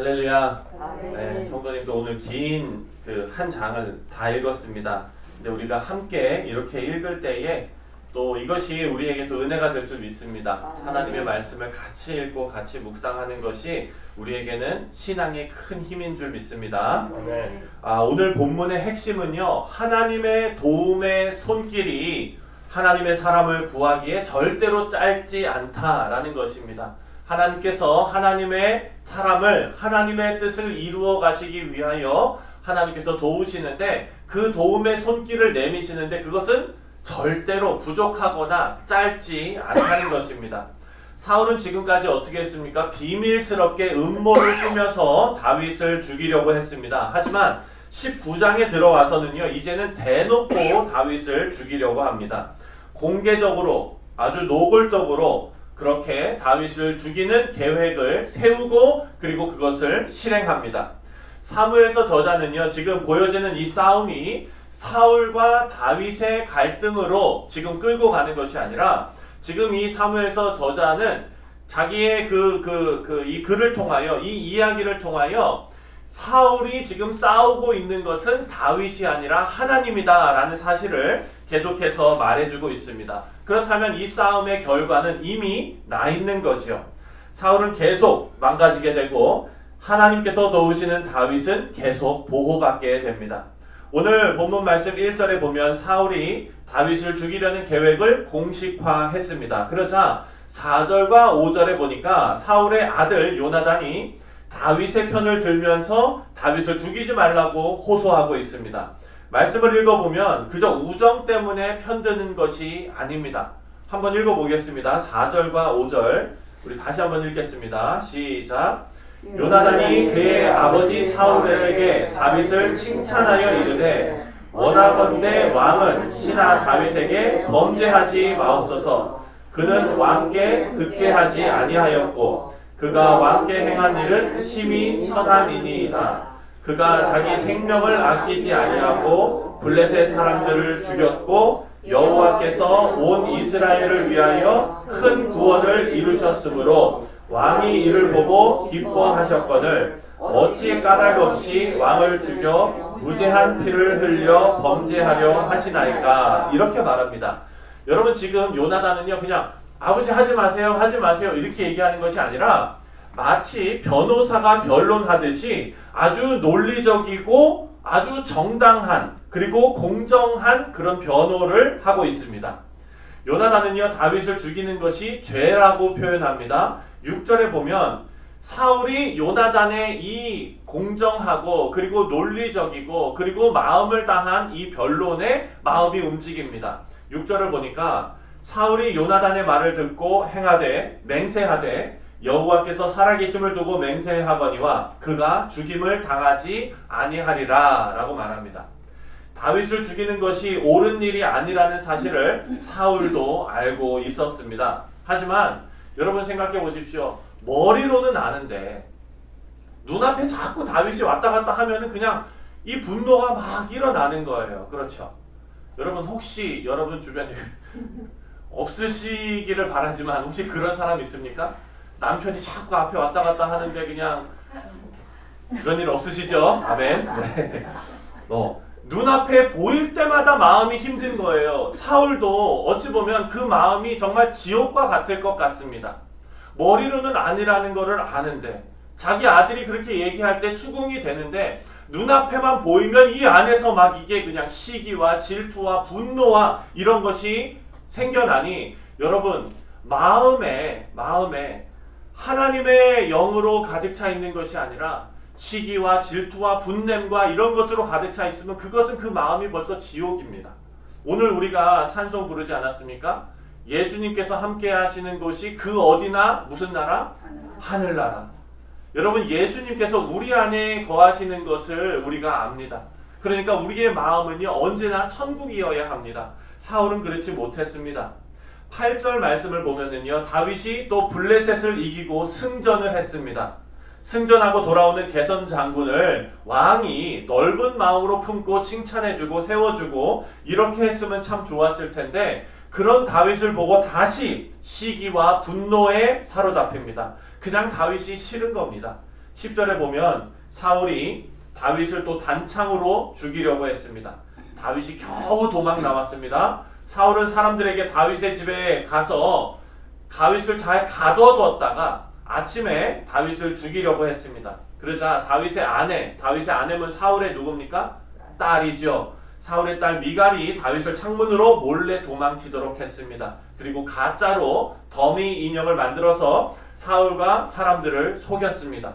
할렐루야. 네, 성도님도 오늘 긴 그 한 장을 다 읽었습니다. 근데 우리가 함께 이렇게 읽을 때에 또 이것이 우리에게 또 은혜가 될 줄 믿습니다. 하나님의 말씀을 같이 읽고 같이 묵상하는 것이 우리에게는 신앙의 큰 힘인 줄 믿습니다. 오늘 본문의 핵심은요, 하나님의 도움의 손길이 하나님의 사람을 구하기에 절대로 짧지 않다라는 것입니다. 하나님께서 하나님의 사람을 하나님의 뜻을 이루어 가시기 위하여 하나님께서 도우시는데, 그 도움의 손길을 내미시는데 그것은 절대로 부족하거나 짧지 않다는 것입니다. 사울은 지금까지 어떻게 했습니까? 비밀스럽게 음모를 꾸며서 다윗을 죽이려고 했습니다. 하지만 19장에 들어와서는요, 이제는 대놓고 다윗을 죽이려고 합니다. 공개적으로, 아주 노골적으로 그렇게 다윗을 죽이는 계획을 세우고 그리고 그것을 실행합니다. 사무엘서 저자는요, 지금 보여지는 이 싸움이 사울과 다윗의 갈등으로 지금 끌고 가는 것이 아니라, 지금 이 사무엘서 저자는 자기의 이 글을 통하여, 이 이야기를 통하여 사울이 지금 싸우고 있는 것은 다윗이 아니라 하나님이다 라는 사실을 계속해서 말해주고 있습니다. 그렇다면 이 싸움의 결과는 이미 나 있는 거죠. 사울은 계속 망가지게 되고 하나님께서 도우시는 다윗은 계속 보호받게 됩니다. 오늘 본문 말씀 1절에 보면 사울이 다윗을 죽이려는 계획을 공식화했습니다. 그러자 4절과 5절에 보니까 사울의 아들 요나단이 다윗의 편을 들면서 다윗을 죽이지 말라고 호소하고 있습니다. 말씀을 읽어보면 그저 우정 때문에 편드는 것이 아닙니다. 한번 읽어보겠습니다. 4절과 5절 우리 다시 한번 읽겠습니다. 시작. 요나단이 그의 아버지 사울에게 다윗을 칭찬하여 이르되, 원하건대 왕은 신하 다윗에게 범죄하지 마옵소서. 그는 왕께 득죄하지 아니하였고 그가 왕께 행한 일은 심히 선함이니이다. 그가 자기 생명을 아끼지 아니하고 블레셋 사람들을 죽였고 여호와께서 온 이스라엘을 위하여 큰 구원을 이루셨으므로 왕이 이를 보고 기뻐하셨거늘 어찌 까닭 없이 왕을 죽여 무죄한 피를 흘려 범죄하려 하시나이까. 이렇게 말합니다. 여러분, 지금 요나단은요, 그냥 아버지 하지 마세요, 하지 마세요 이렇게 얘기하는 것이 아니라 마치 변호사가 변론하듯이 아주 논리적이고 아주 정당한 그리고 공정한 그런 변호를 하고 있습니다. 요나단은요, 다윗을 죽이는 것이 죄라고 표현합니다. 6절에 보면 사울이 요나단의 이 공정하고 그리고 논리적이고 그리고 마음을 다한 이 변론에 마음이 움직입니다. 6절을 보니까 사울이 요나단의 말을 듣고 행하되 맹세하되 여호와께서 살아계심을 두고 맹세하거니와 그가 죽임을 당하지 아니하리라 라고 말합니다. 다윗을 죽이는 것이 옳은 일이 아니라는 사실을 사울도 알고 있었습니다. 하지만 여러분 생각해 보십시오. 머리로는 아는데 눈앞에 자꾸 다윗이 왔다 갔다 하면은 그냥 이 분노가 막 일어나는 거예요. 그렇죠? 여러분, 혹시 여러분 주변에 없으시기를 바라지만 혹시 그런 사람 있습니까? 남편이 자꾸 앞에 왔다 갔다 하는데 그냥 그런 일 없으시죠? 아멘. 네. 눈앞에 보일 때마다 마음이 힘든 거예요. 사울도 어찌 보면 그 마음이 정말 지옥과 같을 것 같습니다. 머리로는 아니라는 것을 아는데 자기 아들이 그렇게 얘기할 때 수긍이 되는데 눈앞에만 보이면 이 안에서 막 이게 그냥 시기와 질투와 분노와 이런 것이 생겨나니, 여러분, 마음에 하나님의 영으로 가득 차 있는 것이 아니라 시기와 질투와 분냄과 이런 것으로 가득 차 있으면 그것은 그 마음이 벌써 지옥입니다. 오늘 우리가 찬송 부르지 않았습니까? 예수님께서 함께 하시는 곳이 그 어디나 무슨 나라? 하늘나라. 여러분, 예수님께서 우리 안에 거하시는 것을 우리가 압니다. 그러니까 우리의 마음은요, 언제나 천국이어야 합니다. 사울은 그렇지 못했습니다. 8절 말씀을 보면은요, 다윗이 또 블레셋을 이기고 승전을 했습니다. 승전하고 돌아오는 게선 장군을 왕이 넓은 마음으로 품고 칭찬해주고 세워주고 이렇게 했으면 참 좋았을 텐데, 그런 다윗을 보고 다시 시기와 분노에 사로잡힙니다. 그냥 다윗이 싫은 겁니다. 10절에 보면 사울이 다윗을 또 단창으로 죽이려고 했습니다. 다윗이 겨우 도망 나왔습니다. 사울은 사람들에게 다윗의 집에 가서 다윗을 잘 가둬두었다가 아침에 다윗을 죽이려고 했습니다. 그러자 다윗의 아내는 사울의 누굽니까? 딸이죠. 사울의 딸 미갈이 다윗을 창문으로 몰래 도망치도록 했습니다. 그리고 가짜로 더미 인형을 만들어서 사울과 사람들을 속였습니다.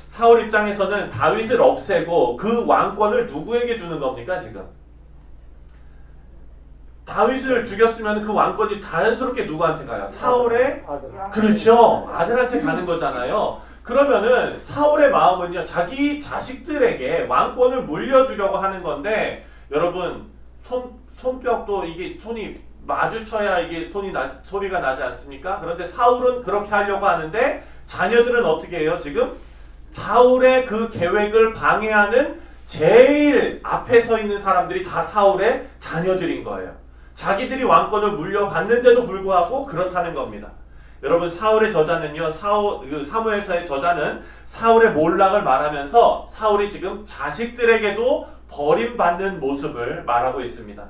사울 입장에서는 다윗을 없애고 그 왕권을 누구에게 주는 겁니까 지금? 다윗을 죽였으면 그 왕권이 자연스럽게 누구한테 가요? 사울의 그렇죠. 아들한테 가는 거잖아요. 그러면은 사울의 마음은요, 자기 자식들에게 왕권을 물려주려고 하는 건데, 여러분 손뼉도 이게 손이 마주쳐야 이게 소리가 나지 않습니까? 그런데 사울은 그렇게 하려고 하는데 자녀들은 어떻게 해요? 지금 사울의 그 계획을 방해하는 제일 앞에 서 있는 사람들이 다 사울의 자녀들인 거예요. 자기들이 왕권을 물려받는데도 불구하고 그렇다는 겁니다. 여러분 사울의 저자는요, 사무엘서의 저자는 사울의 몰락을 말하면서 사울이 지금 자식들에게도 버림받는 모습을 말하고 있습니다.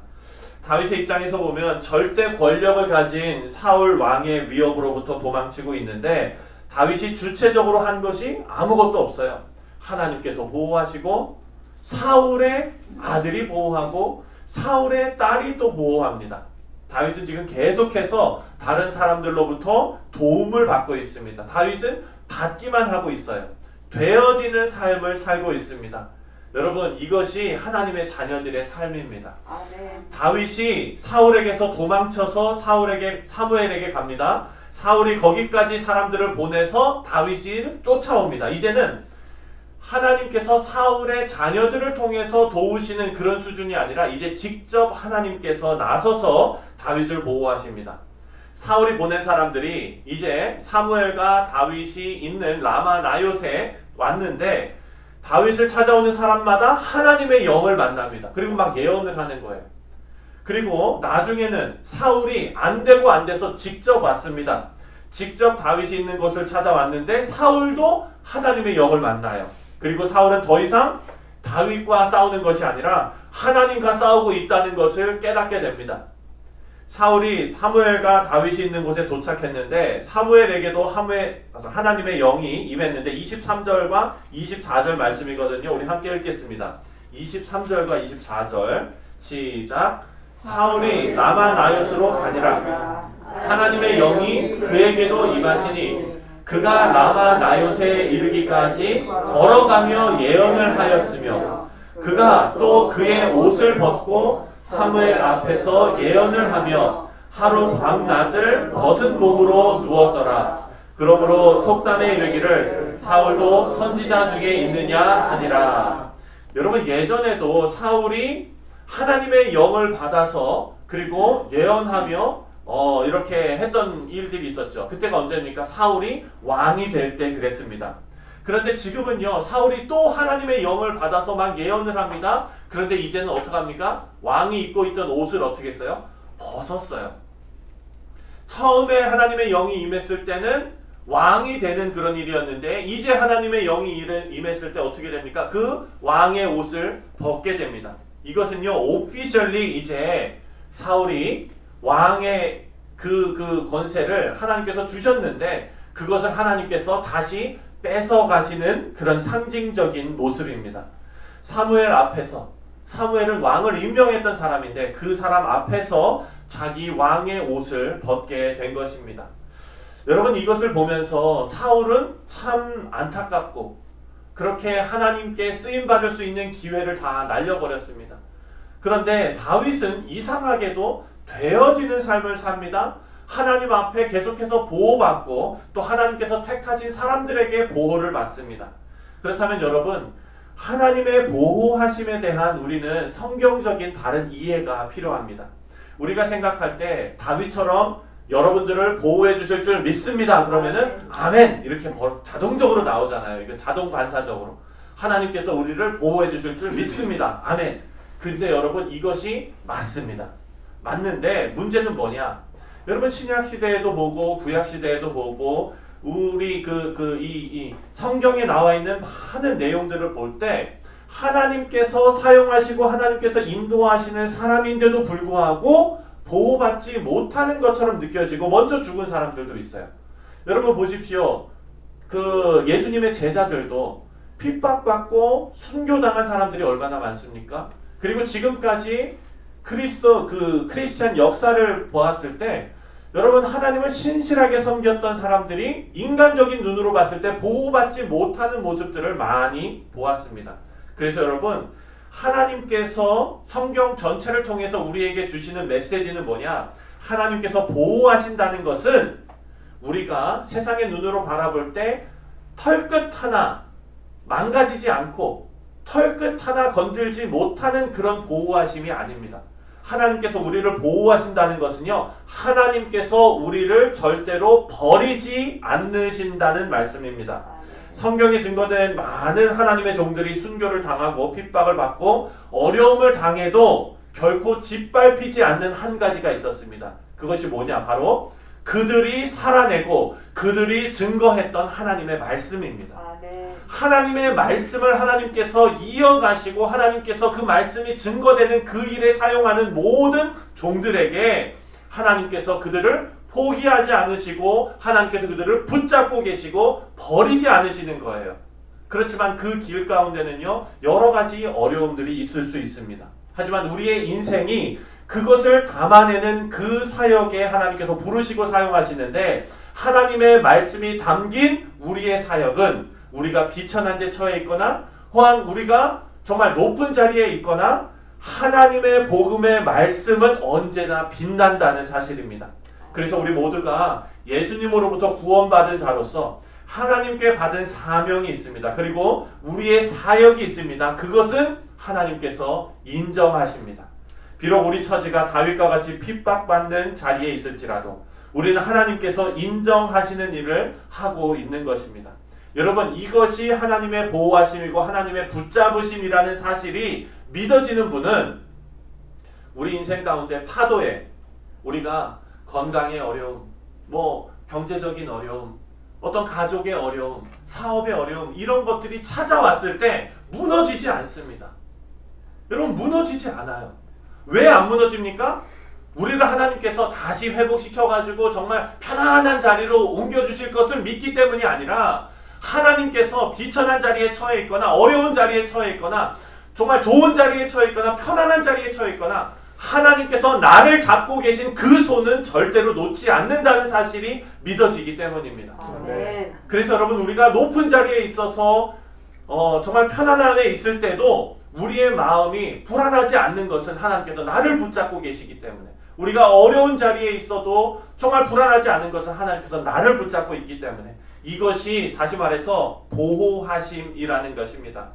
다윗의 입장에서 보면 절대 권력을 가진 사울 왕의 위협으로부터 도망치고 있는데 다윗이 주체적으로 한 것이 아무것도 없어요. 하나님께서 보호하시고 사울의 아들이 보호하고 사울의 딸이 또 보호합니다. 다윗은 지금 계속해서 다른 사람들로부터 도움을 받고 있습니다. 다윗은 받기만 하고 있어요. 되어지는 삶을 살고 있습니다. 여러분 이것이 하나님의 자녀들의 삶입니다. 아멘. 다윗이 사울에게서 도망쳐서 사무엘에게 갑니다. 사울이 거기까지 사람들을 보내서 다윗이 쫓아옵니다. 이제는 하나님께서 사울의 자녀들을 통해서 도우시는 그런 수준이 아니라 이제 직접 하나님께서 나서서 다윗을 보호하십니다. 사울이 보낸 사람들이 이제 사무엘과 다윗이 있는 라마 나요트에 왔는데 다윗을 찾아오는 사람마다 하나님의 영을 만납니다. 그리고 막 예언을 하는 거예요. 그리고 나중에는 사울이 안 되고 안 돼서 직접 왔습니다. 직접 다윗이 있는 곳을 찾아왔는데 사울도 하나님의 영을 만나요. 그리고 사울은 더 이상 다윗과 싸우는 것이 아니라 하나님과 싸우고 있다는 것을 깨닫게 됩니다. 사울이 사무엘과 다윗이 있는 곳에 도착했는데 사무엘에게도 하나님의 영이 임했는데 23절과 24절 말씀이거든요. 우리 함께 읽겠습니다. 23절과 24절 시작. 사울이 라마 나요스로 가니라. 하나님의 영이 그에게도 임하시니 그가 라마 나요스에 이르기까지 걸어가며 예언을 하였으며 그가 또 그의 옷을 벗고 사무엘 앞에서 예언을 하며 하루 밤낮을 벗은 몸으로 누웠더라. 그러므로 속담에 이르기를 사울도 선지자 중에 있느냐 하니라. 여러분 예전에도 사울이 하나님의 영을 받아서 그리고 예언하며 이렇게 했던 일들이 있었죠. 그때가 언제입니까? 사울이 왕이 될 때 그랬습니다. 그런데 지금은요, 사울이 또 하나님의 영을 받아서 막 예언을 합니다. 그런데 이제는 어떡합니까? 왕이 입고 있던 옷을 어떻게 했어요? 벗었어요. 처음에 하나님의 영이 임했을 때는 왕이 되는 그런 일이었는데 이제 하나님의 영이 임했을 때 어떻게 됩니까? 그 왕의 옷을 벗게 됩니다. 이것은요, 오피셜리 이제 사울이 왕의 그 권세를 하나님께서 주셨는데 그것을 하나님께서 다시 뺏어가시는 그런 상징적인 모습입니다. 사무엘 앞에서, 사무엘은 왕을 임명했던 사람인데 그 사람 앞에서 자기 왕의 옷을 벗게 된 것입니다. 여러분 이것을 보면서 사울은 참 안타깝고 그렇게 하나님께 쓰임받을 수 있는 기회를 다 날려버렸습니다. 그런데 다윗은 이상하게도 되어지는 삶을 삽니다. 하나님 앞에 계속해서 보호받고 또 하나님께서 택하신 사람들에게 보호를 받습니다. 그렇다면 여러분 하나님의 보호하심에 대한 우리는 성경적인 바른 이해가 필요합니다. 우리가 생각할 때 다윗처럼 여러분들을 보호해 주실 줄 믿습니다. 그러면은 아멘 이렇게 자동적으로 나오잖아요. 이거 자동 반사적으로 하나님께서 우리를 보호해 주실 줄 믿습니다. 아멘. 근데 여러분 이것이 맞습니다. 맞는데 문제는 뭐냐? 여러분 신약 시대에도 보고 구약 시대에도 보고 우리 이 성경에 나와 있는 많은 내용들을 볼 때 하나님께서 사용하시고 하나님께서 인도하시는 사람인데도 불구하고 보호받지 못하는 것처럼 느껴지고 먼저 죽은 사람들도 있어요. 여러분 보십시오. 그 예수님의 제자들도 핍박받고 순교당한 사람들이 얼마나 많습니까? 그리고 지금까지 크리스찬 역사를 보았을 때 여러분 하나님을 신실하게 섬겼던 사람들이 인간적인 눈으로 봤을 때 보호받지 못하는 모습들을 많이 보았습니다. 그래서 여러분 하나님께서 성경 전체를 통해서 우리에게 주시는 메시지는 뭐냐? 하나님께서 보호하신다는 것은 우리가 세상의 눈으로 바라볼 때 털끝 하나 망가지지 않고 털끝 하나 건들지 못하는 그런 보호하심이 아닙니다. 하나님께서 우리를 보호하신다는 것은요, 하나님께서 우리를 절대로 버리지 않으신다는 말씀입니다. 성경에 증거된 많은 하나님의 종들이 순교를 당하고 핍박을 받고 어려움을 당해도 결코 짓밟히지 않는 한 가지가 있었습니다. 그것이 뭐냐? 바로 그들이 살아내고 그들이 증거했던 하나님의 말씀입니다. 하나님의 말씀을 하나님께서 이어가시고 하나님께서 그 말씀이 증거되는 그 일에 사용하는 모든 종들에게 하나님께서 그들을 포기하지 않으시고 하나님께서 그들을 붙잡고 계시고 버리지 않으시는 거예요. 그렇지만 그 길 가운데는요, 여러 가지 어려움들이 있을 수 있습니다. 하지만 우리의 인생이 그것을 담아내는 그 사역에 하나님께서 부르시고 사용하시는데, 하나님의 말씀이 담긴 우리의 사역은 우리가 비천한 데 처해 있거나 혹은 우리가 정말 높은 자리에 있거나 하나님의 복음의 말씀은 언제나 빛난다는 사실입니다. 그래서 우리 모두가 예수님으로부터 구원받은 자로서 하나님께 받은 사명이 있습니다. 그리고 우리의 사역이 있습니다. 그것은 하나님께서 인정하십니다. 비록 우리 처지가 다윗과 같이 핍박받는 자리에 있을지라도 우리는 하나님께서 인정하시는 일을 하고 있는 것입니다. 여러분, 이것이 하나님의 보호하심이고 하나님의 붙잡으심이라는 사실이 믿어지는 분은 우리 인생 가운데 파도에 우리가 건강의 어려움, 경제적인 어려움, 어떤 가족의 어려움, 사업의 어려움, 이런 것들이 찾아왔을 때 무너지지 않습니다. 여러분, 무너지지 않아요. 왜 안 무너집니까? 우리를 하나님께서 다시 회복시켜가지고 정말 편안한 자리로 옮겨주실 것을 믿기 때문이 아니라 하나님께서 비천한 자리에 처해 있거나 어려운 자리에 처해 있거나 정말 좋은 자리에 처해 있거나 편안한 자리에 처해 있거나 하나님께서 나를 잡고 계신 그 손은 절대로 놓지 않는다는 사실이 믿어지기 때문입니다. 네. 그래서 여러분, 우리가 높은 자리에 있어서 정말 편안함에 있을 때도 우리의 마음이 불안하지 않는 것은 하나님께서 나를 붙잡고 계시기 때문에, 우리가 어려운 자리에 있어도 정말 불안하지 않은 것은 하나님께서 나를 붙잡고 있기 때문에, 이것이 다시 말해서 보호하심이라는 것입니다.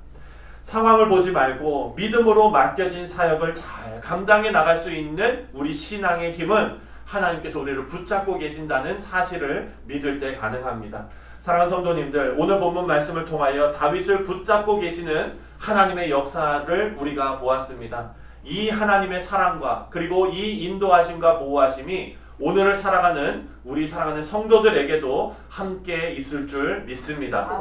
상황을 보지 말고 믿음으로 맡겨진 사역을 잘 감당해 나갈 수 있는 우리 신앙의 힘은 하나님께서 우리를 붙잡고 계신다는 사실을 믿을 때 가능합니다. 사랑하는 성도님들, 오늘 본문 말씀을 통하여 다윗을 붙잡고 계시는 하나님의 역사를 우리가 보았습니다. 이 하나님의 사랑과 그리고 이 인도하심과 보호하심이 오늘을 살아가는 우리 사랑하는 성도들에게도 함께 있을 줄 믿습니다.